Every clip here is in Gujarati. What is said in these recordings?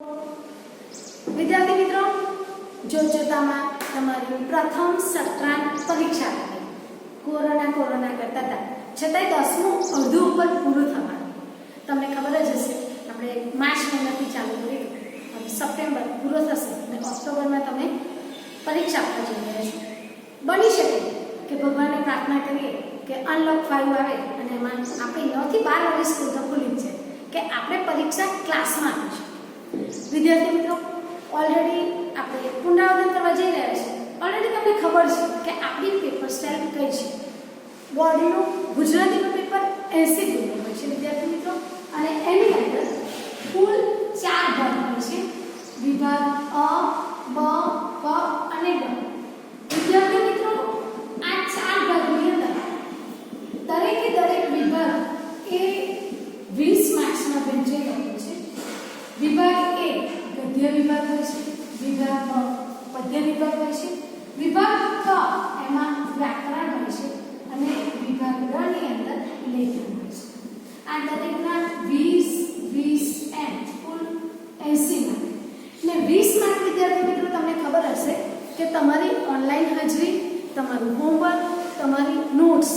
विद्यार्थी मित्रों, जोतामां तमारी प्रथम सत्रांत परीक्षा कोरोना करता था छतांय 10मुं अर्धुं उपर पूरुं थवानुं। तमने खबर ज हशे आपणे मार्च महीनाथी चालू करी हवे सप्टेम्बर पूरो थशे अने ऑक्टोबरमां तमे परीक्षा आपवा जई रह्या छो। बनी शके के भगवानने प्रार्थना करीए के अनलॉक 5 आवे अने एमां आपणी 9 થી 12 वाળી स्कूल तो खुली ज छे के आपणे परीक्षा क्लासमां आपीशुं। विद्यार्थी मित्रों, ऑलरेडी आपणे पुनरावृत्ति करवा जई रह्या छीए। ऑलरेडी तमने खबर छे के आपणी पेपर स्टाइल कई छे। बोर्डनुं गुजरातीनुं पेपर 80 गुणनुं होय छे विद्यार्थी मित्रों, अने एनी अंदर कुल 4 भाग होय छे। विभाग अ, ब, क अने ड। विद्यार्थी मित्रों, आ 4 भागनी अंदर दरेके दरेक विभाग ए 20 मार्क्सना वહેંચાઈ રહ્યો છે। विभाग ए गद्य विभाग होय छे, विभाग ब पद्य विभाग होय छे, विभाग क एमां व्याकरण होय छे अने विभाग ड ની અંદર લેખન હોય છે। આ દરેકના 20 20 એમ કુલ 80 માર્ક ને 20 માર્ક વિદ્યાર્થી મિત્રો તમને ખબર હશે કે તમારી ઓનલાઈન હાજરી, તમારું હોમવર્ક, તમારી નોટ્સ,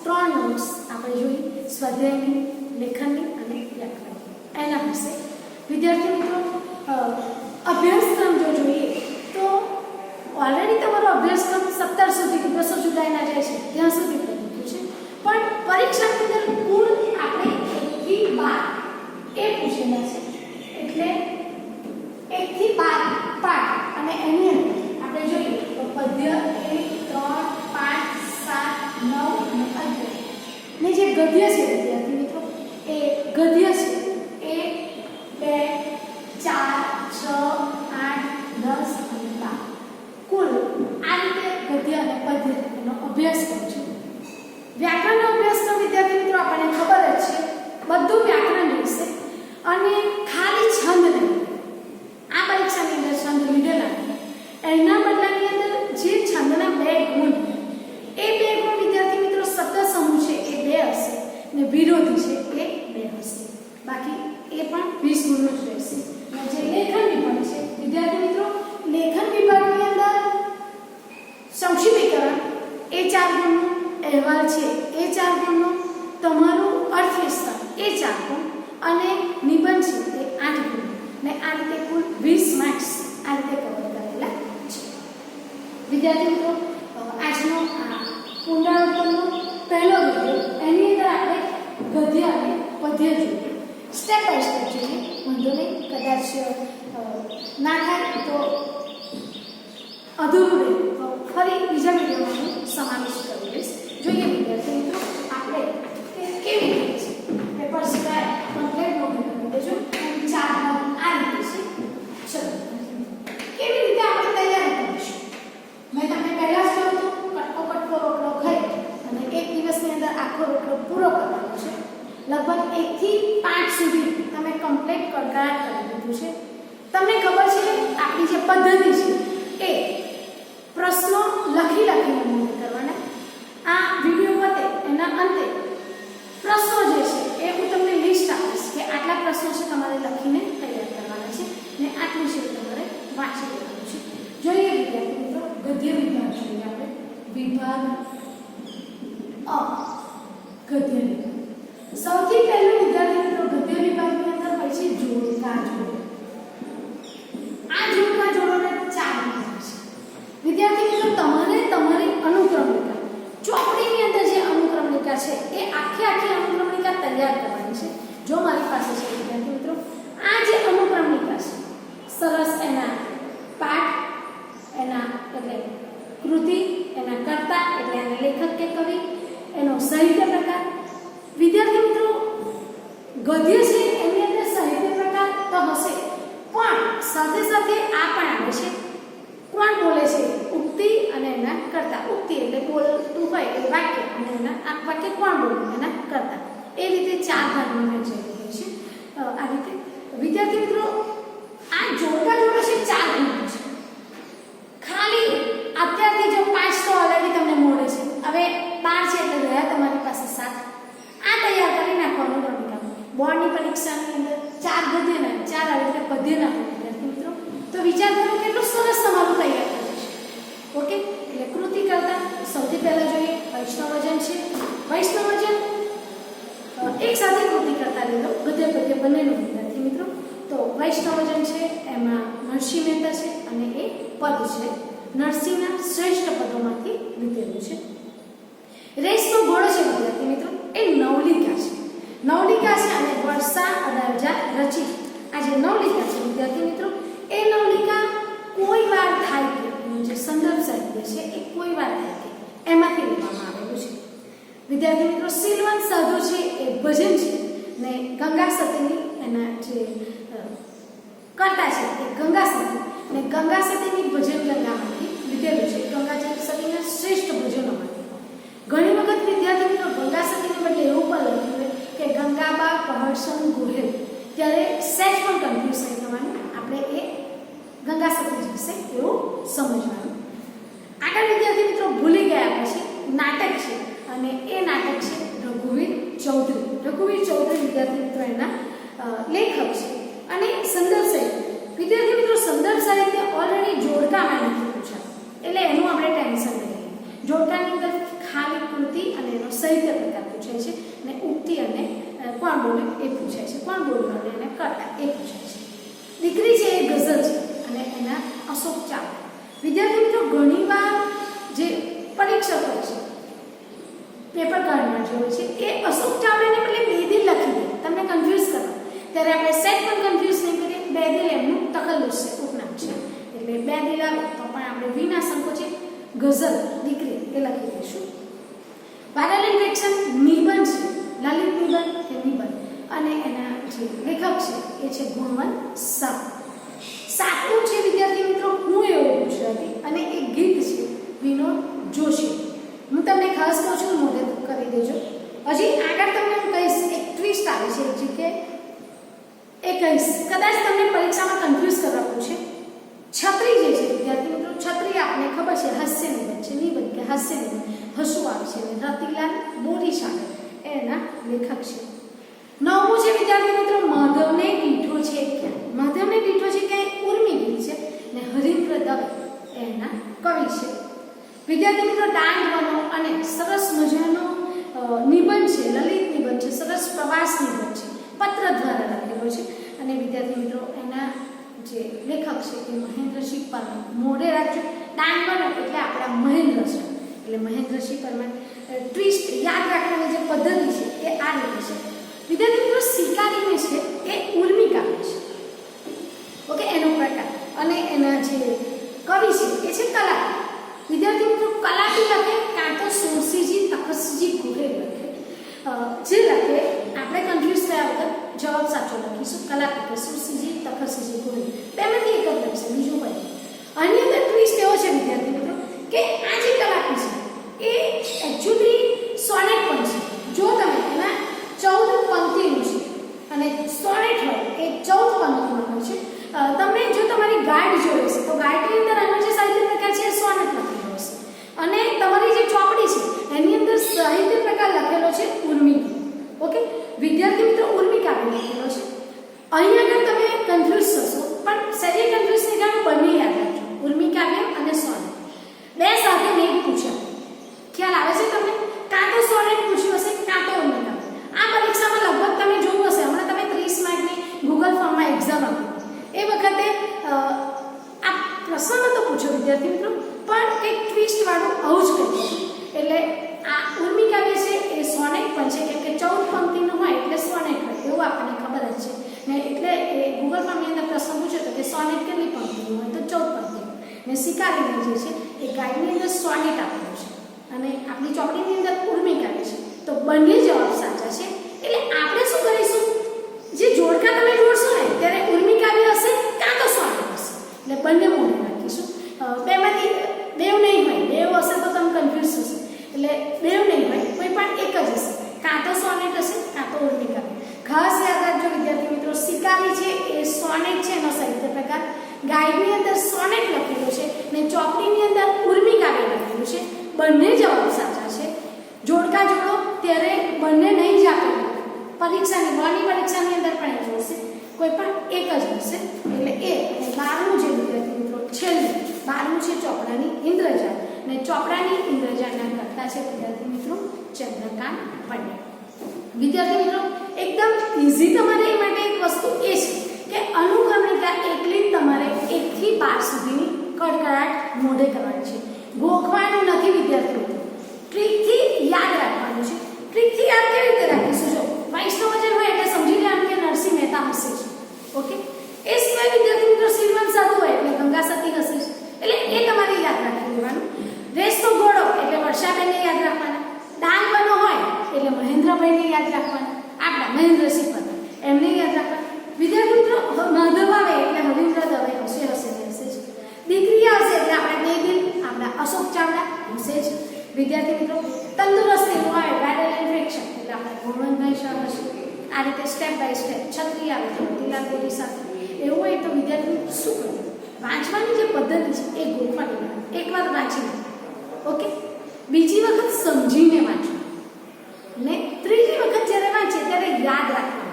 3 નોટ્સ આપણે જોઈ સ્વાધ્યાયની, લેખનની અને વ્યાકરણની એના હશે। विद्यार्थी मित्रों, अभ्यासक्रम जो જોઈએ તો ઓલરેડી તમારો અભ્યાસક્રમ 17 સુધી 200 જુલાઈના જાય છે ત્યાં સુધી પ્રગટ્યું છે, પણ પરીક્ષાની અંદર કુલ આપણે 1 થી 12 એ પૂછેલા છે, એટલે 1 થી 12 પાઠ અને એની અંદર આપણે જોઈએ તો પદ્ય 1 3 5 7 9 અને 11 ને જે ગદ્ય છે વિદ્યાર્થી મિત્રો એ ગદ્ય છે 1 2 4 6 8 10 અને 12 कुल आ रीते गद्य અને પદ્યનો અભ્યાસ કરો છો। વ્યાકરણનો અભ્યાસક્રમ વિદ્યાર્થી મિત્રો આપણને ખબર જ છે બધું વ્યાકરણ રહેશે અને ખાલી છંદ નહીં। આ પરીક્ષાની અંદર છંદ લીધેલા એના બદલાની અંદર જે છંદના 2 ગુણ એ 2 ગુણ વિદ્યાર્થી મિત્રો શબ્દ સમૂહ છે એ 2 હશે ને વિરોધી છે એ 2 હશે, બાકી એ પણ 20 ગુણનું જ રહેશે। જે લેખન વિભાગ છે વિદ્યાર્થી મિત્રો, લેખન વિભાગની અંદર સંક્ષિપ્તીકરણ એ 4 ગુણનું, અહેવાલ છે એ 4 ગુણનું, તમારું અર્થવિસ્તાર એ 4 ગુણ અને નિબંધ છે તે 8 ગુણ ને આ રીતે કુલ 20 માર્ક્સ આ રીતે કવર કરેલા છે। વિદ્યાર્થી મિત્રો, આજનો આ પુનરાવર્તનનો પહેલો વિડિયો એની અંદર આપણે ગદ્ય અને પદ્ય જોઈએ, સ્ટેપ બાય સ્ટેપ જોઈએ। વાંધો નહીં, કદાચ ના થાય તો અધૂરું રહે તો ફરી બીજા વિડીયોમાં સમાવેશ કરી લઈશ। જોઈએ વિદ્યાર્થી મિત્રો આપણે કેવી રીતે છે પેપર સિવાય કમ્પ્લીટ નોટ કરી દેજો। 4 ભાગ આ રીતે છે। ચલો, કેવી રીતે આપણે તૈયારી કરીશું? મેં તમને પહેલા જ કહ્યું હતું કટકો રોટલો ખાઈ અને એક દિવસની અંદર આખો રોટલો પૂરો કરવાનો છે। લગભગ 1 થી 5 સુધી તમે કમ્પ્લીટ કડકાટ કરી દીધું છે। તમને ખબર છે આપણી જે પદ્ધતિ છે એ પ્રશ્નો લખીને નોંધ કરવાના। આ વિડિયો પતે એના અંતે પ્રશ્નો જે છે એ હું તમને લિસ્ટ આપીશ કે આટલા પ્રશ્નો છે તમારે લખીને તૈયાર કરવાના છે ને આટલું છે તમારે વાંચી લેવાનું છે। જોઈએ વિદ્યાર્થી મિત્રો, ગદ્ય વિભાગ જોઈએ આપણે। વિભાગ અ ગદ્ય વિભાગ સૌથી પહેલું વિદ્યાર્થી મિત્રો ગદ્ય વિભાગની અંદર હોય છે જોડકા જોડ। આ જોડકા જોડોને 4 વિભાગ છે વિદ્યાર્થી મિત્રો। તમારે તમારી અનુક્રમણિકા ચોપડીની અંદર જે અનુક્રમણિકા છે એ આખી અનુક્રમણિકા તૈયાર કરવાની છે। જો મારી પાસે છે વિદ્યાર્થી મિત્રો આ જે અનુક્રમણિકા છે સરસ એના પાઠ, એના એટલે કૃતિ, એના કર્તા એટલે એના લેખક કે કવિ, એનો સાહિત્ય પ્રકાર। વિદ્યાર્થી મિત્રો ગદ્ય છે એની અંદર સાહિત્ય પ્રકાર તો હશે, પણ સાથે સાથે આ પણ આવે છે કોણ બોલે છે ઉક્તિ અને એના કર્તા। ઉક્તિ એટલે બોલતું હોય એ વાક્ય અને એના આ વાક્ય કોણ બોલે એના કર્તા। એ રીતે 4 ભાગમાં વહેંચાઈ ગયું છે। આ રીતે વિદ્યાર્થી મિત્રો આ જોડકા જોડો છે 4 ગુણ છે। ખાલી અત્યારથી જો 5 તો ઓલરેડી તમને મળે છે, હવે 12 છે એટલે રહ્યા તમારી પાસે 7। આ તૈયાર કરી નાખવાનું રમિકા। બોર્ડની પરીક્ષાની અંદર 4 ગદ્યના 4 આવી રીતે પદ્યના વિચાર કરો કેટલું સરસ તમારું તૈયાર થયું છે. ઓકે, એટલે કૃતિ કરતા સૌથી પહેલા જોઈએ વૈષ્ણવજન છે. વૈષ્ણવજન એક સાથે કૃતિ કરતા લીધો ગદ્ય પદ્ય બંનેનું વિદ્યાર્થી મિત્રો. તો વૈષ્ણવજન છે એમાં નરસિંહ મહેતા છે અને એ પદ છે નરસિંહના શ્રેષ્ઠ પદોમાંથી લીધેલું છે. રેસનો ઘોડો છે વિદ્યાર્થી મિત્રો એ નવલિકા છે. નવલિકા છે અને વર્ષા અડાલજા રચિત આ જે નવલિકા છે વિદ્યાર્થી મિત્રો એ નવલિકા કોઈ વાર થાય કે જે સંદર્ભ સાહિત્ય છે એ કોઈ વાર થાય કે એમાંથી લેવામાં આવેલું છે. વિદ્યાર્થી મિત્રો શીલવંત સાધુ છે એ ભજન છે ને ગંગા સતીની એના જે કરતા છે એ ગંગા સતી ને ગંગા સતીની ભજન ગંગામાંથી લીધેલું છે. ગંગા સતીના શ્રેષ્ઠ ભજનોમાંથી ઘણી વખત વિદ્યાર્થી મિત્રો ગંગા સતીને બદલે એવું પણ લખ્યું કે ગંગાબા કહર્ષણ ગોહેલ, ત્યારે સહેજ પણ કન્ફ્યુઝ નહીં થવાનું, આપણે એ ગંગા સતી જશે એવું સમજવાનું. આગળ વિદ્યાર્થી મિત્રો ભૂલી ગયા પછી નાટક છે અને એ નાટક છે રઘુવીર ચૌધરી. રઘુવીર ચૌધરી વિદ્યાર્થી મિત્રો એના લેખક છે અને સંદર્ભ સાહિત્ય વિદ્યાર્થી મિત્રો સંદર્ભ સાહિત્ય ઓલરેડી જોડકામાં નથી પૂછાતું એટલે એનું આપણે ટેન્શન નહીં લઈએ. જોડકાની અંદર ખાલી કૃતિ અને એનો સાહિત્ય પ્રકાર પૂછાય છે ને ઉક્તિ અને કોણ બોલે એ પૂછાય છે, કોણ બોલવાનું અને કરતા એ પૂછાય છે. દીકરી છે એ ગઝલ છે અને એના અશોક ચાવડા. વિદ્યાર્થી મિત્રો ઘણીવાર જે પરીક્ષકો છે પેપર કાઢનાર જે હોય છે એ અશોક ચાવડાને બદલે બેદિલ લખી દે તમને કન્ફ્યુઝ કરવા, ત્યારે આપણે સેટ પણ કન્ફ્યુઝ નહીં કરીએ. બેદિલ એમનું તખલ્લુસ છે, ઉપનામ છે, એટલે બેદિલ આવે તો પણ આપણે વિના સંકોચે ગઝલ દીકરી એ લખી દઈશું. પારાલીન વેક્શન નિબંધ છે, લલિત નિબંધ કે નિબંધ અને એના જે લેખક છે એ છે ગુણવંત શાહ. સાતમું છે વિદ્યાર્થી મિત્રો હું એવો ગુજરાતી અને એક ગીત છે વિનોદ જોશી. હું તમને ખાસ કહું છું નોંધ કરી દેજો. હજી આગળ તમને હું કહીશ એક ટ્વિસ્ટ આવે છે જે કે એ કહીશ કદાચ તમને પરીક્ષામાં કન્ફ્યુઝ કરવા પૂછે. છત્રી જે છે વિદ્યાર્થી મિત્રો છત્રી આપને ખબર છે હાસ્ય નિબંધ છે, નિબંધ કે હાસ્ય નિબંધ હસવું આવે છે અને રતિલાલ બોરીસાગર એના લેખક છે. નવમું છે વિદ્યાર્થી મિત્રો માધવને દીઠો છે ક્યાં. માધવને દીઠો છે ક્યાં ઉર્મી ગીત છે ને હરીન્દ્ર દવે એના કવિ છે. વિદ્યાર્થી મિત્રો દાંડ વનો અને સરસ મજાનો નિબંધ છે, લલિત નિબંધ છે, સરસ પ્રવાસ નિબંધ છે, પત્ર દ્વારા લખેલો છે અને વિદ્યાર્થી મિત્રો એના જે લેખક છે એ મહેન્દ્રસિંહ પરમાર. મોઢે રાખજો દાંડ વનો એટલે આપણા મહેન્દ્ર છે એટલે મહેન્દ્રસિંહ પરમાર. ટ્વિસ્ટ યાદ રાખવાની જે પદ્ધતિ છે એ આ રીતે છે વિદ્યાર્થી મિત્રો. શિકારીને છે એ ઉર્મી કાવ્ય છે, ઓકે, એનો પ્રકાર અને એના જે કવિ છે એ છે કલાપી. વિદ્યાર્થી મિત્રો કલાપી લખે કાં તો સુરસીજી તખતસિંહ ગોહેલ લખે. જે લખે આપણે કન્ફ્યુઝ થયા વગર જવાબ સાચો લખીશું. કલાપી કે સુરસીજી તખતસિંહ ગોહેલ બેમાંથી એક જ લખશે, બીજું કંઈ. આની અંદર ટ્વિસ્ટ એવો છે વિદ્યાર્થી મિત્રો કે આ જે કલાપી છે એ એકચ્યુઅલી સોનેટ પણ છે. જો તમે એના 14 પંક્તિનું છે અને સોનેટ હોય એ 14 પંક્તિનું હોય છે. તમે જો તમારી ગાઈડ જોઈ હશે તો ગાઈડની અંદર આનો જે સાહિત્ય પ્રકાર છે એ સોનેટ લખેલો હશે અને તમારી જે ચોપડી છે એની અંદર સાહિત્ય પ્રકાર લખેલો છે ઉર્મી. ઓકે, વિદ્યાર્થી મિત્રો ઉર્મી કાવ્ય લખેલો છે. અહીં આગળ તમે કન્ફ્યુઝ થશો પણ સહેજે કન્ફ્યુઝ થઈ જવાનું બંને યાદ રાખજો, ઉર્મી કાવ્ય અને સોનેટ બે સાથે મેં પૂછ્યા. ખ્યાલ આવે છે તમને? કાં તો સોનેટ પૂછ્યું હશે કાં તો ઉર્મી કાવ્ય. આ પરીક્ષામાં લગભગ તમે જોયું હશે, હમણાં તમે 30 માર્કની ગૂગલ ફોર્મમાં એક્ઝામ આપી એ વખતે આ પ્રશ્ન તો પૂછો વિદ્યાર્થી મિત્રો પણ એક ટ્વિસ્ટ વાળું આવું જ કર્યું. એટલે આ ઉર્મી કાવ્ય છે એ સોનેટ પણ છે કેમ કે 14 પંક્તિનું હોય એટલે સોનેટ હોય એવું આપણને ખબર જ છે ને. એટલે એ ગૂગલ ફોર્મની અંદર પ્રશ્ન પૂછ્યો તો કે સોનેટ કેટલી પંક્તિનું હોય તો 14 પંક્તિનું ને શિકારીને જે છે એ ગાઈડની અંદર સોનેટ આપેલું છે અને આપણી ચોપડીની અંદર ઉર્મી કાવ્ય છે. તો બંને જવાબ સાચા છે. એટલે આપણે શું કરીશું, જે જોડકા તમે જોડશો ને ત્યારે ઉર્મી કાવ્ય હશે કાં તો સોનેટ હશે એટલે બંને મોઢે રાખીશું. બેમાંથી બેવ નહીં હોય, બેવ હશે તો તમે કન્ફ્યુઝ થશો એટલે બેવ નહીં હોય, કોઈ પણ એક જ હશે, કાં તો સોનેટ હશે કાં તો ઉર્મી કાવ્ય. ખાસ યાદ રાખજો વિદ્યાર્થી મિત્રો શિકારી છે એ સોનેટ છે એનો સાહિત્ય પ્રકાર, ગાઈડની અંદર સોનેટ લખેલો છે ને ચોપડીની અંદર ઉર્મી કાવ્ય લખેલું છે. બંને જવાબ સાચા છે. જોડકા જોડો ત્યારે બંને નહીં જ આપે પરીક્ષાની બોર્ડની પરીક્ષાની અંદર પણ એ જોશે કોઈ પણ એક જ હશે એટલે એ. અને 12મું જે વિદ્યાર્થી 12મું છે ચોપડાની ઇન્દ્રજાળ, અને ચોપડાની ઇન્દ્રજાળના કરતા છે વિદ્યાર્થી મિત્રો ચંદ્રકાંત પંડ્યા. વિદ્યાર્થી મિત્રો એકદમ ઇઝી તમારે એ માટે એક વસ્તુ એ છે કે અનુક્રમણિકા એકલી તમારે 1 થી 12 સુધીની કડકડાટ મોઢે કરવાની છે, ગોખવાનું નથી વિદ્યાર્થી મિત્રો, ટ્રીકથી યાદ રાખવાનું છે. ટ્રીકથી યાદ કેવી રીતે રાખીશું? જો વૈષ્ણવજન હોય એટલે સમજી લેવાનું કે નરસિંહ મહેતા હશે છે. ઓકે, એ સિવાય વિદ્યાર્થી મિત્રો શ્રીમંત સાધુ હોય એટલે ગંગા સતી હશે છે, એટલે એ તમારે યાદ રાખી લેવાનું. રેસનો ઘોડો એટલે વર્ષાબેનને યાદ રાખવાના. ડાંગવાનો હોય એટલે મહેન્દ્રભાઈને યાદ રાખવાના, આપણા મહેન્દ્રસિંહ પટેલ એમને યાદ રાખવાના. વિદ્યાર્થી મિત્રો માધવ આવે એટલે રવિન્દ્ર દવે હશે છે. દીકરી આવશે એટલે આપણા દેવીલ આપણા અશોક ચાવડા હશે જ. વિદ્યાર્થી મિત્રો તંદુરસ્તી હોય વાયરલ ઇન્ફેક્શન એટલે આપણા ગોવર્ધનભાઈ શાહ હશે. આ રીતે સ્ટેપ બાય સ્ટેપ છત્રી આવે છે તિલા કોટી સાથે એવું હોય તો વિદ્યાર્થી મિત્રો શું કરવું? વાંચવાની જે પદ્ધતિ છે એ ગોખવાની, એકવાર વાંચી ઓકે, બીજી વખત સમજીને વાંચવું, ને ત્રીજી વખત જ્યારે વાંચીએ ત્યારે યાદ રાખવાનું.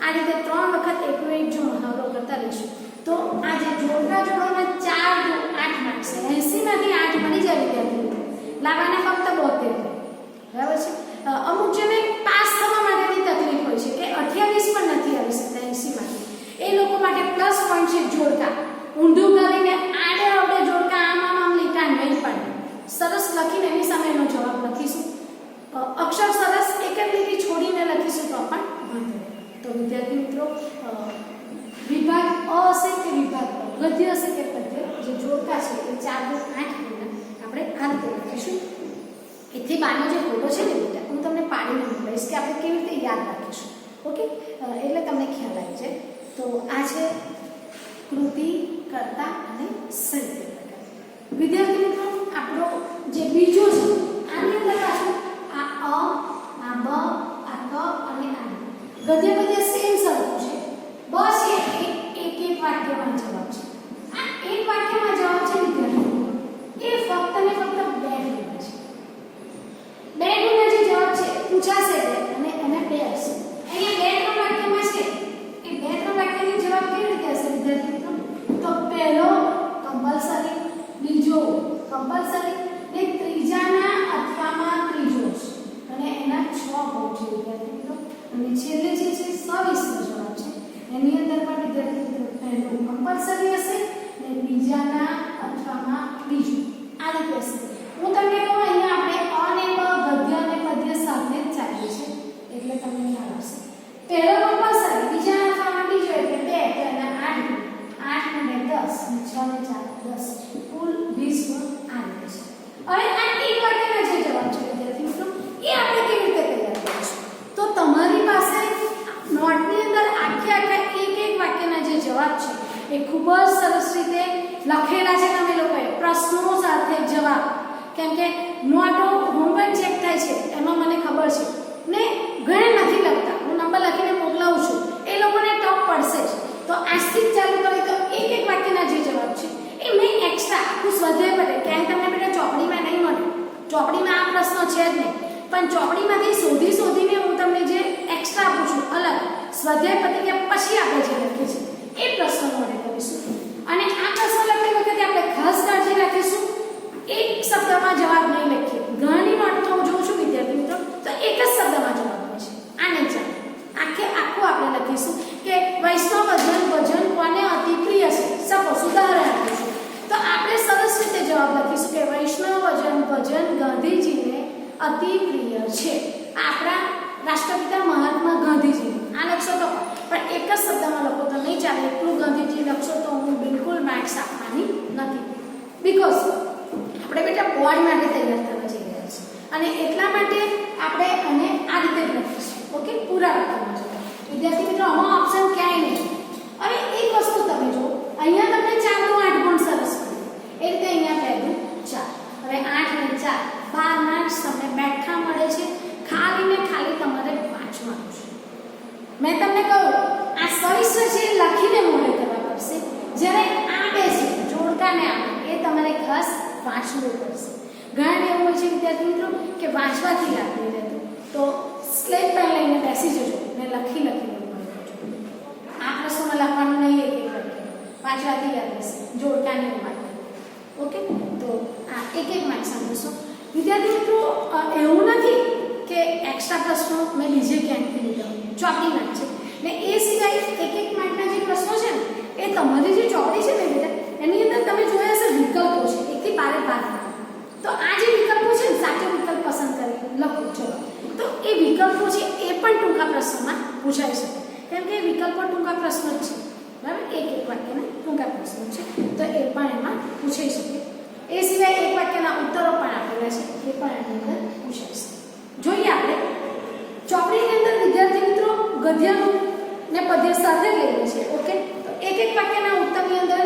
આ રીતે 3 વખત એકનો એક જો મહાવરો કરતા રહીશું તો આ જે જોડકા જોડોના 4 દુ 8 માર્ક્સ છે, 80 માંથી 8 મળી જાય વિદ્યાર્થી મિત્રો. લાવવાના ફક્ત 72, બરાબર છે. અમુક જેને પાસ થવા માટેની તકલીફ હોય છે કે 28 પણ નથી આવી શકતા 80 માંથી, એ લોકો માટે પ્લસ પોઈન્ટ છે જોડકા. ઊંધું કરીને આડે અવડે જોડકા આમ લીટા નહીં પાડે, સરસ લખીને એની સામે એનો જવાબ લખીશું. અક્ષર સરસ એક જ લીટી છોડીને લખીશું તો પણ વાંધો. તો વિદ્યાર્થી મિત્રો વિભાગ અ હશે કે વિભાગ ગદ્ય હશે કે પદ્ય, જે જોડકા છે એ 4 દુ 8 મહિના આપણે આ રીતે લખીશું. એથી બારનો જે ફોટો છે ને બેટા હું તમને પાડીને મોકલીશ કે આપણે કેવી રીતે યાદ રાખીશું. ઓકે, એટલે તમને ખ્યાલ આવી જાય. તો આ છે કૃતિ, કર્તા અને સાહિત્ય પ્રકાર. વિદ્યાર્થી મિત્રો આપણો જે બીજો છે આની અંદર પાછું આ અ, આ બ, આ ક અને આ ગદ્ય પદ્ય સેમ સરખું છે, બસ એક વાક્યમાં જવાબ છે. આ એક વાક્યમાં જવાબ છે વિદ્યાર્થી એ ફક્ત ને ફક્ત 2 ગુના છે. 2 ગુના જે જવાબ છે પૂછાશે અને એને 2 હશે. અહીંયા 2-3 વાક્યમાં છે એ 2-3 વાક્યની જવાબ કેવી રીતે હશે વિદ્યાર્થી મિત્રો? તો પહેલો કમ્પલસરી, બીજો કમ્પલસરી ને ત્રીજાના અથવામાં ત્રીજો છે, અને એના 6 ભાગ છે વિદ્યાર્થી મિત્રો. અને છેલ્લે જે છે સવિસ્તર જવાબ છે એની અંદર પણ વિદ્યાર્થી મિત્રો પહેલું કમ્પલસરી હશે ને બીજાના અથવામાં બીજું, આ રીતે હશે. હું તમને કહું અહીંયા આપણે અ ને બ ગદ્ય અને પદ્ય સાથે જ ચાલીએ છે એટલે તમને ખ્યાલ આવશે. પહેલો કમ્પલસરી, બીજાના અથવામાં બીજો એટલે 2, તો એના 8 ને 10 ને 6 ને 4 10 કુલ 20 ગુણ આ રીતે છે. હવે આ એક વાક્યના જે જવાબ છે વિદ્યાર્થી મિત્રો એ આપણે કેવી રીતે તૈયાર કરીશું? તો તમારી પાસે નોટની અંદર આખે એક વાક્યના જે જવાબ છે એ ખૂબ જ સરસ રીતે લખેલા છે. તમે લોકોએ પ્રશ્નો સાથે જવાબ, કેમ કે નોટો હોમવર્ક ચેક થાય છે એમાં મને ખબર છે ને ઘણા નથી લખતા, હું નંબર લખીને મોકલાવું છું, એ લોકોને ટફ પડશે જ. તો આજથી જ ચાલુ કરી તો એક વાક્યના જે જવાબ છે એ મેં એક્સ્ટ્રા આખું સ્વાધ્યાય પડે ક્યાંય તમને બેટા ચોપડીમાં નહીં મળે, ચોપડીમાં આ પ્રશ્ન છે જ નહીં, પણ ચોપડીમાંથી શોધીને હું તમને જે એક્સ્ટ્રા આપું છું અલગ સ્વાધ્યાય પતી ગયા પછી આપણે જે લખીએ છીએ એ પ્રશ્નો માટે કરીશું. અને આ પ્રશ્ન લખતી વખતે આપણે ખાસ કાળજી રાખીશું એક શબ્દમાં જવાબ નહીં લખીએ. ઘણી નોટ તો હું જોઉં છું વિદ્યાર્થી મિત્રો તો એક જ શબ્દમાં જવાબ હોય છે, આ નહીં ચાલે. આખું આપણે લખીશું કે વૈષ્ણવ ભજન કોને અતિ પ્રિય છે. સપોઝ ઉદાહરણ આપીશું તો આપણે સરસ રીતે જવાબ લખીશું કે વૈષ્ણવ ભજન ગાંધીજીને અતિ પ્રિય છે. આપણા રાષ્ટ્રપિતા મહાત્મા ગાંધીજી આ લખશો તો પણ એક જ શબ્દમાં લખો તો નહીં ચાલે. એટલું ગાંધીજી લખશો તો હું બિલકુલ માર્ક્સ આપવાની નથી, બીકોઝ આપણે બેટા બોર્ડ માટે તૈયાર કરવા જઈ રહ્યા છીએ અને એટલા માટે આપણે આને આ રીતે જ લખીશું. ઓકે, પૂરા વાક્યમાં જો વિદ્યાર્થી મિત્રો આમાં ઓપ્શન ક્યાંય નહીં. હવે એક વસ્તુ તમે જો અહીંયા તમને 4 નું 8 ગુણ સરસ મળ્યું એ રીતે અહીંયા પહેલું 4. હવે 8 ને 4 12 માર્ક્સ તમને બેઠા મળે છે. ખાલી ને ખાલી તમારે વાંચવાનું છે. મેં તમને કહું આ સવિસ્તર છે લખીને મોડે કરવા પડશે, જ્યારે આ બે છે જોડકાને આપણે એ તમારે ખાસ વાંચવું પડશે. ઘણા એવું હોય છે વિદ્યાર્થી મિત્રો કે વાંચવાથી યાદ નહીં રહેતું, તો સ્લેટ પેન લઈને બેસી જજો ને લખી આ પ્રશ્નોમાં લખવાનું નહીં એક વાંચવાથી યાદ રહેશે જોડકાને માટે. ઓકે, તો આ એક માર્ક સમજશો. વિદ્યાર્થી મિત્રો, એવું નથી કે એક્સ્ટ્રા પ્રશ્નો મેં બીજે ક્યાંકથી લીધા, ચોપડીના છે ને એ સિવાય એક માર્કના જે પ્રશ્નો છે ને એ તમારી જે ચોપડી છે ને બેટા એની અંદર તમે જોયા હશે વિકલ્પો છે, એકથી 12 ભાગ. તો આ જે વિકલ્પો છે ને સાચો વિકલ્પ પસંદ કરી લખો છો. તો એ વિકલ્પો છે એ પણ ટૂંકા પ્રશ્નોમાં પૂછાઈ શકે, કેમ કે વિકલ્પો ટૂંકા પ્રશ્નો જ છે, બરાબર, એક વાક્યના ટૂંકા પ્રશ્નો છે, તો એ પણ એમાં પૂછાઈ શકે. એ સિવાય એક વાક્યના ઉત્તરો પણ આપેલા છે, એ પણ એની અંદર પૂછાઈ શકે. જોઈએ આપણે ચોપડીની અંદર વિદ્યાર્થી મિત્રો ગદ્યનું ને પદ્ય સાથે લઈએ છીએ. ઓકે, તો એક વાક્યના ઉત્તરની અંદર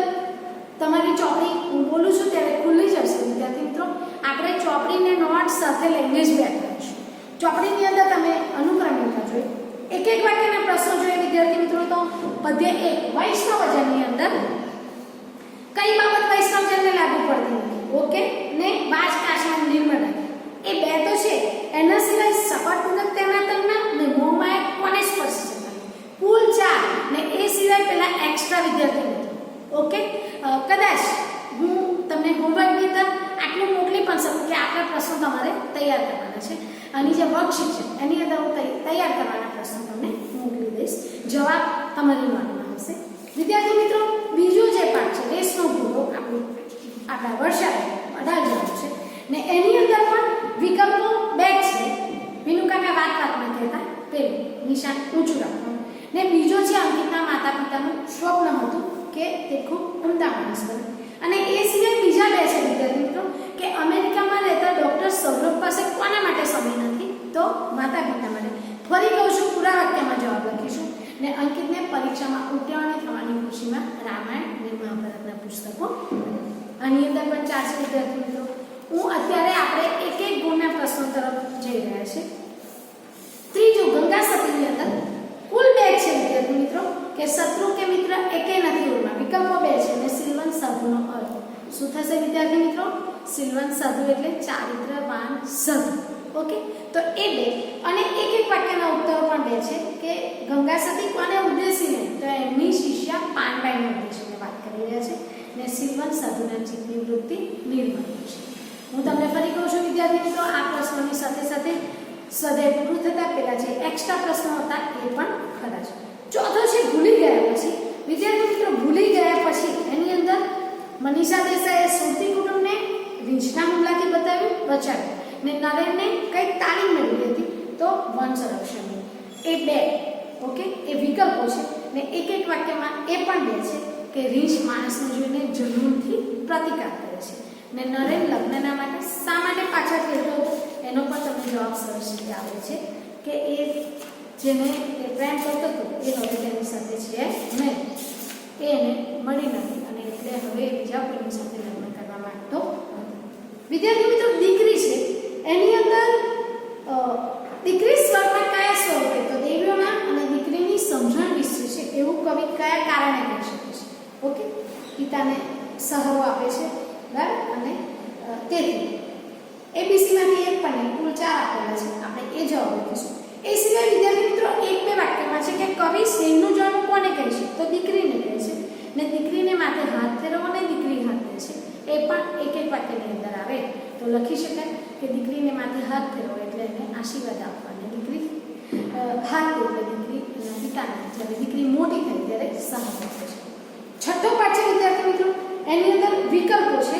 તમારી ચોપડી હું બોલું છું ત્યારે ખુલ્લી જશે વિદ્યાર્થી મિત્રો. આપણે ચોપડીને નોટ સાથે લઈને જ બેઠા છું. ચોપડીની અંદર તમે અનુક્રમણિકા જોઈ, એક વાક્યના પ્રશ્નો જોઈએ વિદ્યાર્થી મિત્રો. તો પદ્ય 1 વૈષ્ણવજનની અંદર કઈ બાબત વૈષ્ણવજનને લાગુ પડતી નથી? ઓકે, ને બાજ કાશમાં નિર્મળા, એ બે તો છે. એના સિવાય સપાટપૂર્વક તેના તન્ના ને મોહમાયા કોને સ્પર્શ છે? કુલ 4 ને એ સિવાય પેલા એક્સ્ટ્રા વિદ્યાર્થી મિત્રો. ઓકે, કદાચ હું તમને હોમવર્કની અંદર આટલું મોકલી પણ શકું કે આટલા પ્રશ્નો તમારે તૈયાર કરવાના છે. આની જે વર્કશીટ છે એની અંદર હું તૈયાર કરવાના પ્રશ્નો તમને મોકલી દઈશ, જવાબ તમારી નોટમાં હશે. વિદ્યાર્થી મિત્રો, બીજો જે પાઠ છે રેસનો ઘોડો, આપણું આપણા વર્ષા 18 છે ને એની અંદર પણ વિકલ્પો 2 છે. વિનુકાકા વાતમાં કહેતા પેલું નિશાન ઊંચું રાખવાનું ને બીજો છે અંકિતના માતા પિતાનું સ્વપ્ન હતું કે તે ખૂબ ઉમદા માણસ બને. અને એ સિવાય બીજા 2 છે વિદ્યાર્થી મિત્રો કે અમેરિકામાં રહેતા ડોક્ટર સૌરભ પાસે કોના માટે સમય નથી? તો માતા પિતા માટે. ફરી કહું છું, પૂરા વાક્યમાં જવાબ લખીશું ને અંકિતને પરીક્ષામાં ઉત્તીર્ણ થવાની ખુશીમાં રામાયણ અને મહાભારતના પુસ્તકો. આની અંદર પણ 4 છે વિદ્યાર્થી મિત્રો. હું અત્યારે આપણે એક ગુણના પ્રશ્નો તરફ જઈ રહ્યા છે. ત્રીજું ગંગા સતીની અંદર કુલ 2 છે વિદ્યાર્થી મિત્રો કે શત્રુ કે મિત્ર એકે નથી ઉર્મા. વિકલ્પો 2 છે અને સિલવંત સાધુનો અર્થ શું થશે વિદ્યાર્થી મિત્રો? સિલવંત સાધુ એટલે ચારિત્રવાન સાધુ. ઓકે, તો એ 2 અને એક વાક્યના ઉત્તરો પણ 2 છે કે ગંગા સતી કોને ઉદ્દેશીને? તો એમની શિષ્યા પાનબાઈને ઉદ્દેશીને વાત કરી રહ્યા છે ને સિલવંત સાધુના ચિત્તની વૃત્તિ નિર્મળ છે. હું તમને ફરી કહું છું વિદ્યાર્થી મિત્રો, આ પ્રશ્નોની સાથે સાથે સ્વાધ્યાય પૂરું થતા પહેલા જે એક્સ્ટ્રા પ્રશ્નો હતા એ પણ ખરા છે. ચોથો છે ભૂલી ગયા પછી. વિદ્યાર્થી મિત્રો, ભૂલી ગયા પછી એની અંદર મનીષા દેસાઈએ સુરતી કુટુંબને રીંછના હુમલાથી બચાવ્યું ને નરેનને કઈ તાલીમ મેળવી હતી? તો વન સંરક્ષણની. એ 2 ઓકે, એ વિકલ્પો છે ને એક વાક્યમાં એ પણ 2 છે કે રીંછ માણસને જોઈને જનૂનથી પ્રતિકાર કરે છે ને નરેન લગ્નના માટે શા માટે પાછળ ફેરતો હતો? એનો પણ તમને જવાબ સરસ રીતે આવે છે કે એ જેને પ્રેમ કરતો હતો એ હવે તેની સાથે છે નહીં, એને મળી નથી અને એટલે હવે બીજા કોઈની સાથે લગ્ન કરવા માંગતો હતો. વિદ્યાર્થી મિત્રો, દીકરી છે એની અંદર દીકરી સ્વરમાં કયા સ્વરૂપે? તો દેવીઓના અને દીકરીની સમજણ વિશે છે એવું કવિ કયા કારણે કહી શકે છે? ઓકે, પિતાને સહારો આપે છે, બરાબર, અને તેથી એબીસીમાંથી એક પણ કુલ 4 આપેલા છે, આપણે એ જવાબ લખીશું. એ સિવાય વિદ્યાર્થી મિત્રો 1-2 વાક્યમાં છે કે કવિ સ્નેહનું જન્મ કોને કહે છે? તો દીકરીને કહે છે ને દીકરીને માથે હાથ ફેરવો ને દીકરી હાથ દે છે. એ પણ એક વાક્યની અંદર આવે તો લખી શકાય કે દીકરીને માથે હાથ ફેરવો એટલે એને આશીર્વાદ આપવા અને દીકરી હાથ દે એટલે દીકરી એના પિતાને જ્યારે દીકરી મોટી થાય ત્યારે સહાય આપે છે. છઠ્ઠો પાઠ છે વિદ્યાર્થી મિત્રો, એની અંદર વિકલ્પો છે.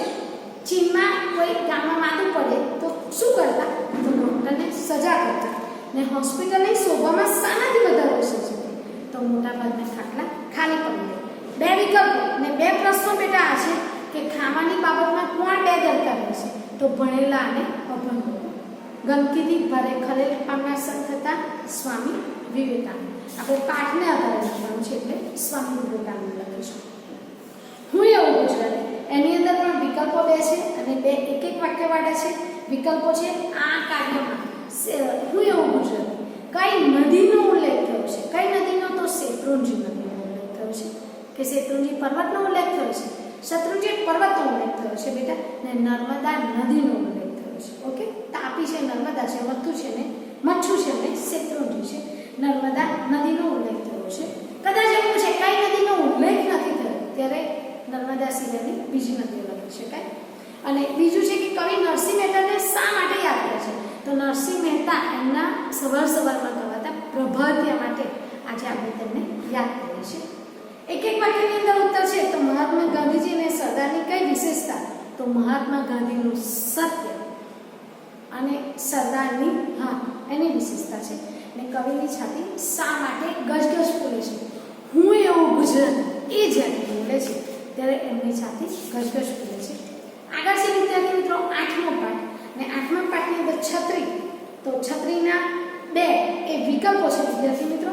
ચીનમાં કોઈ ગામમાં માથું પડે તો શું કરતા? તો ડૉક્ટરને સજા કરતા ને હોસ્પિટલની શોભામાં શાનાથી વધારો થશે? તો મોટાભાગના ખાટલા ખાલી પડી જાય. 2 વિકલ્પો ને 2 પ્રશ્નો બેટા આ છે કે ખાવાની બાબતમાં કોણ 2 દરકાર છે? તો ભણેલા અને અભણ. ગંદકીથી ભારે ખલેલ પામનાર સંત હતા સ્વામી વિવેકાનંદ. આપણે પાઠને આધારે લખવાનું છે એટલે સ્વામી વિવેકાનંદ લખીશું. હું એવું ગુજરાતી, એની અંદર પણ વિકલ્પો 2 છે અને 2 એક વાક્યવાળા છે. વિકલ્પો છે આ કાર્યમાં હું એવું ગુજરાતી કઈ નદીનો ઉલ્લેખ થયો છે? કઈ નદીનો? તો શેત્રુંજી નદીનો ઉલ્લેખ થયો છે કે શેત્રુંજી પર્વતનો ઉલ્લેખ થયો છે, શેત્રુંજી પર્વતનો ઉલ્લેખ થયો છે બેટા, ને નર્મદા નદીનો ઉલ્લેખ થયો છે. ઓકે, તાપી છે, નર્મદા છે, મથુ છે ને મચ્છુ છે ને શેત્રુંજી છે, નર્મદા નદીનો ઉલ્લેખ થયો છે. કદાચ એવું છે કઈ નદીનો ઉલ્લેખ નથી થયો ત્યારે નર્મદા સિવાયની બીજી નદીઓ લખી શકાય. અને બીજું છે કે કવિ નરસિંહ મહેતાને શા માટે યાદ કરે છે? તો નરસિંહ મહેતા એમના સવારમાં ગવાતા પ્રભાતિયા માટે આજે આપણે તેમને યાદ કરીએ છીએ. એક વાક્યની અંદર ઉત્તર છે. તો મહાત્મા ગાંધીજી અને સરદારની કઈ વિશેષતા? તો મહાત્મા ગાંધીનું સત્ય અને સરદારની એની વિશેષતા છે. અને કવિની છાતી શા માટે ગજગજ ફૂલે છે? હું એવું ગુજરાત એ જ્યારે બોલે છે ત્યારે એમની છાતી ગજગજ ફૂલે છે. આગળ છે વિદ્યાર્થી મિત્રો 8મો પાઠ. અને 8મા પાઠની અંદર છત્રી. તો છત્રીના બે એ વિકલ્પો છે વિદ્યાર્થી મિત્રો.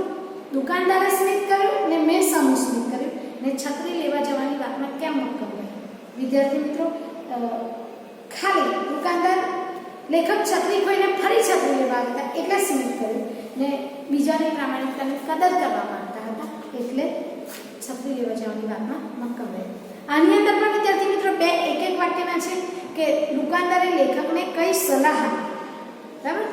દુકાનદારે સ્મિત કર્યું અને મેં સામું સ્મિત કર્યું. અને છત્રી લેવા જવાની વાતમાં કેમ મક્કમ રહ્યો? વિદ્યાર્થી મિત્રો ખાલી દુકાનદાર લેખક છત્રી ખોઈને ફરી છત્રી લેવા આવ્યા એટલે સ્મિત કર્યું ને બીજાની પ્રામાણિકતાની કદર કરવા માંગતા હતા એટલે છત્રી લેવા જવાની વાતમાં મક્કમ રહ્યો. આની અંદર પણ વિદ્યાર્થી મિત્રો બે એક વાક્યના છે કે દુકાનદારે લેખકને કઈ સલાહ આપી, બરાબર?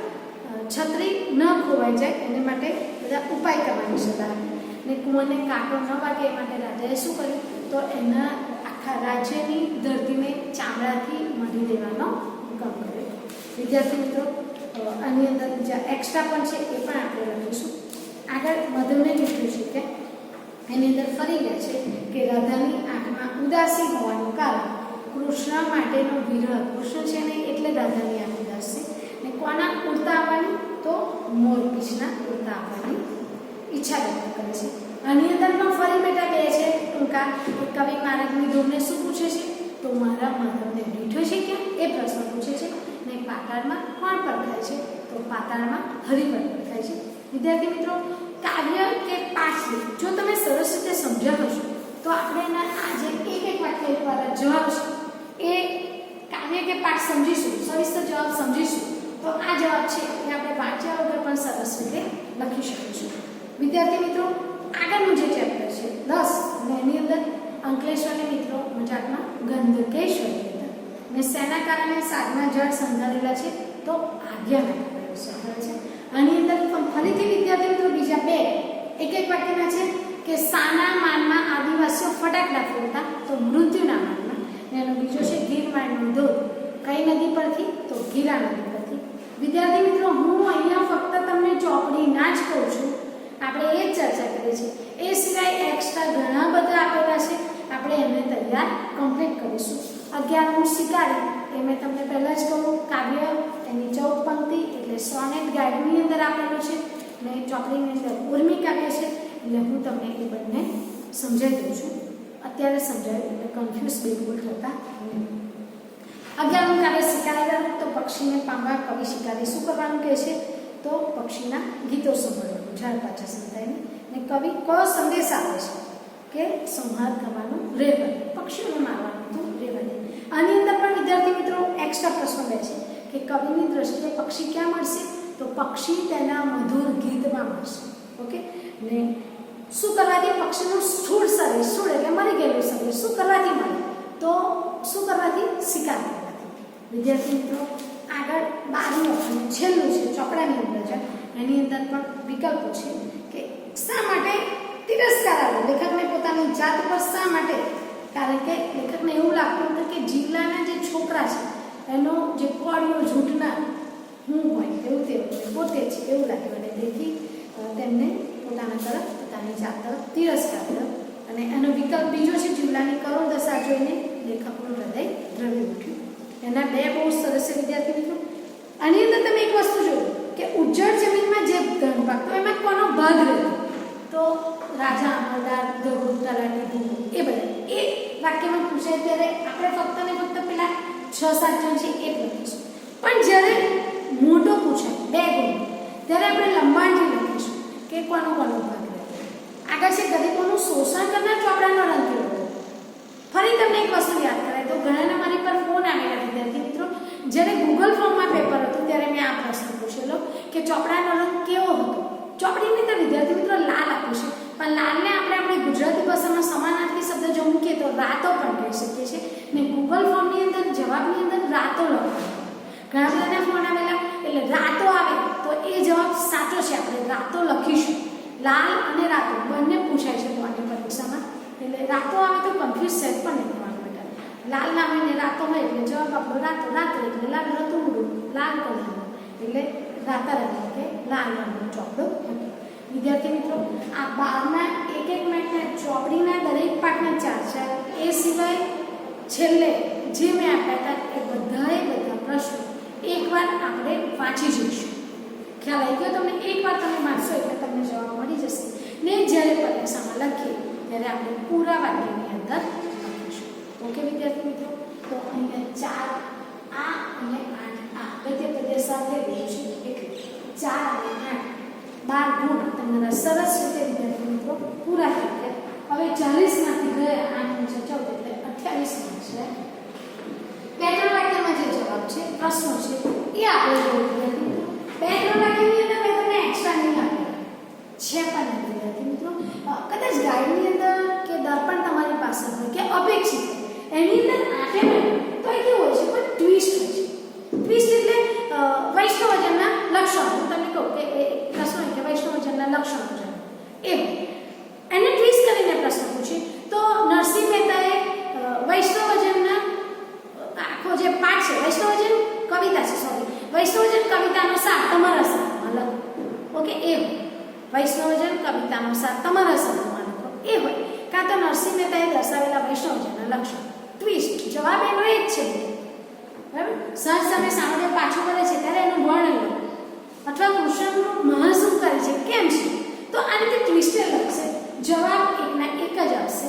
છત્રી ન ખોવાઈ જાય એને માટે બધા ઉપાય કરવાની સલાહ આપી. ને કુંવરને કાંટો ન વાગે એ માટે રાજાએ શું કર્યું? તો એના આખા રાજ્યની ધરતીને ચામડાથી મઢી દેવાનો હુકમ કર્યો. વિદ્યાર્થી મિત્રો આની અંદર બીજા એક્સ્ટ્રા પણ છે એ પણ આપણે લખીશું. આગળ મધુને લીધું છે કે એની અંદર ફરી ગયા છે કે રાધાની આંખમાં ઉદાસી હોવાનું કારણ કૃષ્ણ માટેનો વિરહ. કૃષ્ણ છે ને એટલે રાધાની આંખ ઉદાસ છે. ને કોના ઉડતા આવવાની? તો મોરપીંછના ઉડતા આવવાની ઈચ્છા વ્યક્ત કરે છે. આની અંદર પણ ફરી બેટા બે છે ટૂંકા. કવિ માર્ગની દોરને શું પૂછે છે? તો મારા માધવને દીઠો છે ક્યાં? એ પ્રશ્ન પૂછે છે. ને પાતાળમાં કોણ પરખાય છે? તો પાતાળમાં હરિહર પરખાય છે. વિદ્યાર્થી મિત્રો કાવ્ય કે પાઠ જો તમે સરસ રીતે સમજ્યા હશો તો આપણે એના આજે એક વાક્ય દ્વારા જવાબ છે એ કાવ્ય કે પાઠ સમજીશું, સવિસ્તર જવાબ સમજીશું તો આ જવાબ છે એ આપણે વાંચ્યા વગર પણ સરસ રીતે લખી શકીશું. વિદ્યાર્થી મિત્રો આગળનું જે ચેપ્ટર છે 10 અને એની અંદર અંકલેશ્વરની મિત્રો મજાકમાં ગંધકેશ્વરી હતા ને શેના કારણે સાધના જળ સંધારેલા છે? તો આજ્ઞાના કારણે છે. આની અંદર ફરીથી વિદ્યાર્થી મિત્રો બીજા બે એક વાક્યના છે કે સાના માનમાં આદિવાસીઓ ફટાકડા ફોડતા? તો મૃત્યુના માનમાં. એનો બીજો છે ગીરમાળનો ધોધ કઈ નદી પરથી? તો ગીરા નદી પરથી. વિદ્યાર્થી મિત્રો હું અહીંયા ફક્ત તમને ચોપડીના જ કહું છું, આપણે એ જ ચર્ચા કરીએ છીએ. એ સિવાય એક્સ્ટ્રા ઘણા બધા આપેલા છે, આપણે એને તૈયાર કમ્પ્લીટ કરીશું. 11મું શિકારી એ મેં તમને પહેલાં જ કહું કાવ્ય એની 14 પંક્તિ એટલે સોનેટ ગાઈડની અંદર આપેલું છે ને ચોપડીની અંદર ઉર્મી કાવ્ય છે એટલે હું તમને એ બંને સમજાવી દઉં છું. અત્યારે સમજાવ્યું એટલે કન્ફ્યુઝ બિલકુલ થતા નહીં. 11મું કાવ્ય શિકારી. તો પક્ષીને પામવા કવિ શિકારી શું કરવાનું કહે છે? તો પક્ષીના ગીતો સાંભળવાનું ઝાડ પાછા સંતાઈને. ને કવિ કયો સંદેશ આપે છે કે સંહાર કરવાનું રહેવા, પક્ષીઓને મારવાનું તો રહેવા દે. આની અંદર પણ વિદ્યાર્થી મિત્રો એક્સ્ટ્રા પ્રશ્ન લે છે કે કવિની દ્રષ્ટિએ પક્ષી ક્યાં મળશે? તો પક્ષી તેના મધુર ગીતમાં મળશે. ઓકે. ને શું કરવાથી પક્ષીનું સ્થૂળ શરીર, સ્થૂળ એટલે મરી ગયેલું શરીર શું કરવાથી મળે? તો શું કરવાથી? શિકાર કરવાથી. વિદ્યાર્થી મિત્રો આગળ 12મું અને છેલ્લું છે ચોપડાની અંદર છે એની અંદર પણ વિકલ્પો છે કે શા માટે તિરસ્કાર આવે લેખકને પોતાની જાત પર? શા માટે? કારણ કે લેખકને એવું લાગતું હતું કે જિલ્લાના જે છોકરા છે એનો જે કોળીઓ ઝૂંટના હું હોય એવું તે પોતે છે એવું લાગ્યું અને તેથી તેમને પોતાના તરફ પોતાની જાત તરફ તિરસ્કાર કર્યો. અને એનો વિકલ્પ બીજો છે જિલ્લાની કરુણ દશા જોઈને લેખકનું હૃદય દ્રવી ઉઠ્યું. એના બે બહુ સરસ છે વિદ્યાર્થી મિત્રો. આની અંદર તમે એક વસ્તુ જુઓ કે ઉજ્જડ જમીનમાં જે ધન પાકતો એમાં કોનો ભાગ રહેતો? તો રાજા, અમલદાર, દરોડ, તલાટી, ભૂમો એ બધા. એ વાક્યમાં પૂછાય ત્યારે આપણે ફક્ત ને ફક્ત પેલા 6-7 જણ છે એ લખીશું. પણ જ્યારે મોટો પૂછાય 2 ગુણ ત્યારે આપણે લંબાણથી લખીશું કે કોનો ભાગ રહેતો. આગળ છે ગરીબોનું શોષણ કરનાર ચોપડાનો રંગ કેવો હતો? ફરી તમને એક વસ્તુ યાદ કરાય તો ઘણાના મારી પર ફોન આવેલા વિદ્યાર્થી મિત્રો જ્યારે ગૂગલ ફોર્મમાં પેપર હતું ત્યારે મેં આ પ્રશ્ન પૂછેલો કે ચોપડાનો રંગ કેવો હતો? ચોપડીની અંદર વિદ્યાર્થી મિત્રો લાલ આપ્યું છે પણ લાલને આપણે આપણી ગુજરાતી ભાષામાં સમાનાર્થી શબ્દ જો મૂકીએ તો રાતો પણ કહી શકીએ છીએ. ને ગૂગલ ફોર્મની અંદર જવાબની અંદર રાતો લખવાનો. ઘણા બધાના ફોન આવેલા એટલે રાતો આવે તો એ જવાબ સાચો છે, આપણે રાતો લખીશું. લાલ અને રાતો બંને પૂછાય છે બોર્ડની પરીક્ષામાં એટલે રાતો આવે તો કન્ફ્યુઝ સેટ પણ લાલ ના હોય ને રાતો હોય એટલે જવાબ આપણો રાતો, રાતો એટલે લાલ રતુડું, લાલ કલરનું એટલે રાતા રંગ કે લાલ રંગનો ચોપડો હતો. વિદ્યાર્થી મિત્રો, આ 12ના એક મિનિટના ચોપડીના દરેક પાઠના 4 છે. એ સિવાય છેલ્લે જે મેં આપ્યા હતા એ બધા પ્રશ્નો એકવાર આપણે વાંચી જઈશું. ખ્યાલ આવી ગયો તમને? એકવાર તમે વાંચશો એટલે તમને જવાબ મળી જશે ને જ્યારે પરીક્ષામાં લખીએ ત્યારે આપણે પૂરા વાક્યની અંદર લખીશું. ઓકે વિદ્યાર્થી મિત્રો, તો અહીંયા 4 આ અને 8 આ ગદ્ય પદ્ય સાથે લઈશું એટલે 4 અને 8 12 ગુણ તમારા સરસ રીતે વિદ્યાર્થી મિત્રો પૂરા થઈ ગયા. હવે 40 માંથી ગયા 8 × 14 એટલે 28 છે. બે-ત્રણ વાક્યમાં જે જવાબ છે, પ્રશ્નો છે એ આપણે જોઈએ વિદ્યાર્થી મિત્રો. બે-ત્રણ વાક્યની અંદર મેં તમને એક્સ્ટ્રા નહીં આપેલા છે પણ વિદ્યાર્થી મિત્રો. કદાચ ગાઈડની અંદર કે દર્પણ તમારી પાસે હોય કે અપેક્ષિત એની અંદર આપે તો એ કેવું હોય છે પણ ટ્વિસ્ટ હોય છે. ટ્વિસ્ટ એટલે વૈષ્ણવજનના લક્ષણો. હું તમને કહું કે એ પ્રશ્ન કે વૈષ્ણવજનના લક્ષણો છે એમ એને ટ્વિસ્ટ કરીને પ્રશ્ન પૂછે તો નરસિંહ મહેતાએ વૈષ્ણવજનના આખો જે પાઠ છે, વૈષ્ણવજન કવિતા છે, સોરી વૈષ્ણવજન કવિતાનો સાર તમારા શબ્દમાં લખો. ઓકે, એમ વૈષ્ણવજન કવિતાનો સાર તમારા શબ્દમાં લખો એ હોય. કાં તો નરસિંહ મહેતાએ દર્શાવેલા વૈષ્ણવજનના લક્ષણ. ટ્વિસ્ટ જવાબ એનો એ જ છે બરાબર. સહજ તમે સામાન્ય પાછું કરે છે ત્યારે એનું વર્ણન લો અથવા કૃષ્ણનું મહાસુખ કરે છે કેમ છે તો આ રીતે ટ્વિસ્ટે લખશે. જવાબ એકના એક જ આવશે.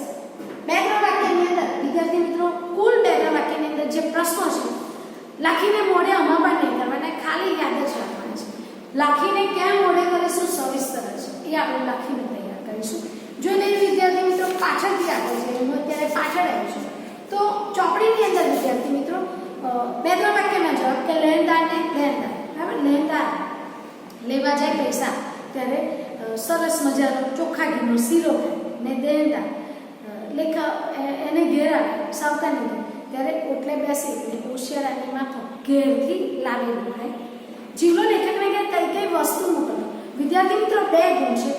બે-ત્રણ વાક્યની અંદર વિદ્યાર્થી મિત્રો કુલ બે-ત્રણ વાક્યની અંદર જે પ્રશ્નો છે લખીને મોઢે અમાપણ નહીં કરવાના, ખાલી યાદ જ રાખવાના છે. લખીને ક્યાં મોઢે કરીશું સવિસ્તર છે એ આપણે લખીને તૈયાર કરીશું. જો નહીં વિદ્યાર્થી મિત્રો પાછળથી આગળ છે, હું અત્યારે પાછળ આવી છું તો ચોપડીની અંદર વિદ્યાર્થી મિત્રો બે-ત્રણ વાક્યના જવાબ કે લેણદારને લેણદાર બરાબર, લેણદાર લેવા જાય પૈસા ત્યારે સરસ મજાનો ચોખ્ખા ઘીનો શીરો ને દેણદાર એને ઘેર આવે સાવકારને ઘેર ત્યારે ઓટલે બેસી એટલે હોશિયારાની માફક ઘેરથી લાવેલું હોય. જીવનો લેખકને ઘેર કઈ કઈ વસ્તુ મોકલો. વિદ્યાર્થી મિત્રો 2 ગુણ છે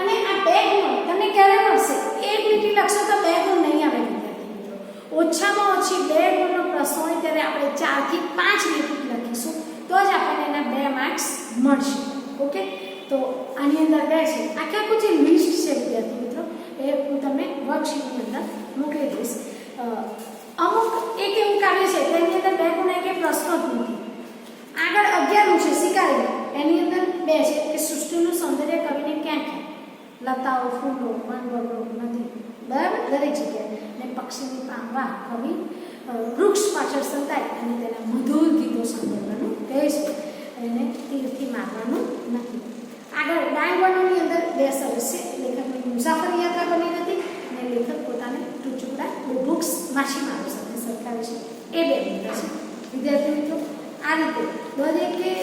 અને આ 2 ગુણ તમને ક્યારે મળશે? એક લીટી લખશો તો 2 ગુણ નહીં આવે વિદ્યાર્થી મિત્રો. ઓછામાં ઓછી 2 ગુણનો પ્રશ્ન હોય ત્યારે આપણે 4 થી 5 લીટી લખીશું તો જ આપણને એના 2 માર્ક્સ મળશે. ઓકે, તો આની અંદર 2 છે. આખું જે લિસ્ટ છે વિદ્યાર્થી મિત્રો એ હું તમને વર્કશીટની અંદર મોકલી દઈશ. અમુક એક એવું કાર્ય છે તેની અંદર 2 ગુણ કે પ્રશ્નો જ નથી. આગળ 11 છે શિકારી, એની અંદર 2 છે કે સૃષ્ટિનું સૌંદર્ય કવિને ક્યાં ક્યાં લતાઓ, ફૂલો, વનબગડો, નદી બરાબર દરેક જગ્યાએ ને પક્ષીની પાંવા કવિ વૃક્ષ પાછળ સંતાય અને તેના મધુર ગીતો સાંભળવાનું કહે છે, એને તીરથી મારવાનું નથી. આગળ ડાયવર્ણની અંદર 2 સરસ છે. લેખકની મુસાફરી યાત્રા બની હતી અને લેખક પોતાને ટુચુકડા બુક્સ માછીમારો સાથે સરખાવે છે એ 2 મુદ્દા છે. વિદ્યાર્થી મિત્રો આ રીતે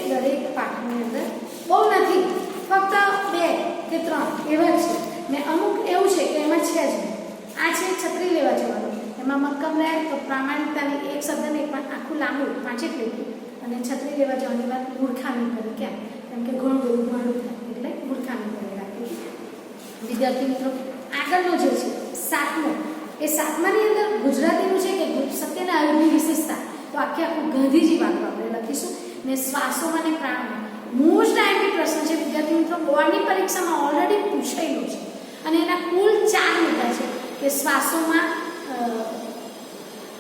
દરેક પાઠની અંદર બહુ નથી, ફક્ત 2 કે 3 એવા છે ને અમુક એવું છે કે એમાં છે જ નહીં. આ છે છત્રી લેવા જવાનું, એમાં મક્કમ રહે તો પ્રામાણિકતાની એક શબ્દને પણ આખું લાંબુ 5 લીટી અને છત્રી લેવા જવાની વાત મૂર્ખામી કરી કેમ? કેમ કે ઘણું બધું ભાડું થાય એટલે મૂર્ખામી કરી રાખી. વિદ્યાર્થી મિત્રો આગળનો જે છે 7મો, એ 7માની અંદર ગુજરાતીનું છે કે સત્યના આયુર્વેદની વિશેષતા તો આખું ગાંધીજી વાક્ય આપણે લખીશું ને શ્વાસોમાં ને પ્રાણોમાં મોસ્ટ આઈએમપી પ્રશ્ન છે વિદ્યાર્થી મિત્રો. બોર્ડની પરીક્ષામાં ઓલરેડી પૂછાયેલો છે અને એના કુલ 4 મુદ્દા છે કે શ્વાસોમાં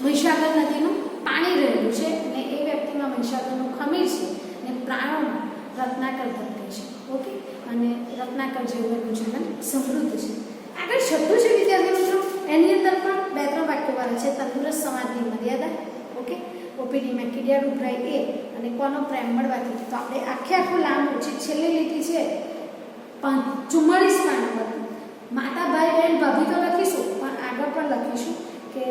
મહીસાગર નદીનું પાણી રહેલું છે અને એ વ્યક્તિમાં મહીસાગરનું ખમીર છે અને પ્રાણોમાં રત્નાકર ધરતી છે. ઓકે, અને રત્નાકર જેવું જીવન સમૃદ્ધ છે. આગળ 6 છે વિદ્યાર્થી મિત્રો, એની અંદર પણ 2-3 વાક્યવાળા છે. તંદુરસ્ત સમાજની મર્યાદા. ઓકે, ઓપીડીમાં કીડિયાળ ઉભરાય એ અને કોનો પ્રેમ મળવાથી તો આપણે આખું લાંબુ છે. છેલ્લી લીટી છે 44 નંબર માતા ભાઈ બહેન ભાભી તો લખીશું પણ આગળ પણ લખીશું કે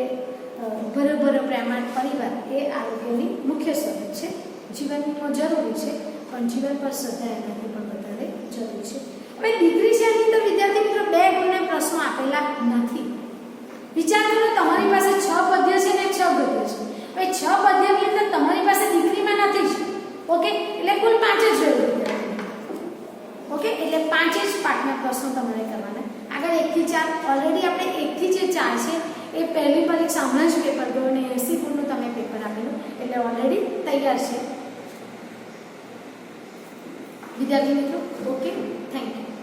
ભર પ્રેમાળ પરિવાર એ આરોગ્યની મુખ્ય સ્વરૂપ છે. જીવનમાં જરૂરી છે પણ જીવન પર શ્રદ્ધા એનાથી પણ વધારે જરૂરી છે. હવે દીકરી છે એની અંદર વિદ્યાર્થી મિત્રો 2 ગુણના પ્રશ્નો આપેલા નથી. વિચાર કરો તમારી પાસે 6 પદ્ય છે ને 6 ગદ્ય છે. હવે 6 પદ્યની અંદર તમારી પાસે દીકરીમાં નથી જ. ઓકે, એટલે કુલ 5 જ રહ્યું. ઓકે, એટલે 5 જ પાઠના પ્રશ્નો તમારે કરવાના. આગળ 1 થી 4 ઓલરેડી આપણે 1 થી જે 4 છે એ પહેલી પરીક્ષા હમણાં જ પેપર ગયો અને 80 ગુણનું તમે પેપર આપેલું, એટલે ઓલરેડી તૈયાર છે વિદ્યાર્થી મિત્રો. Okay, thank you.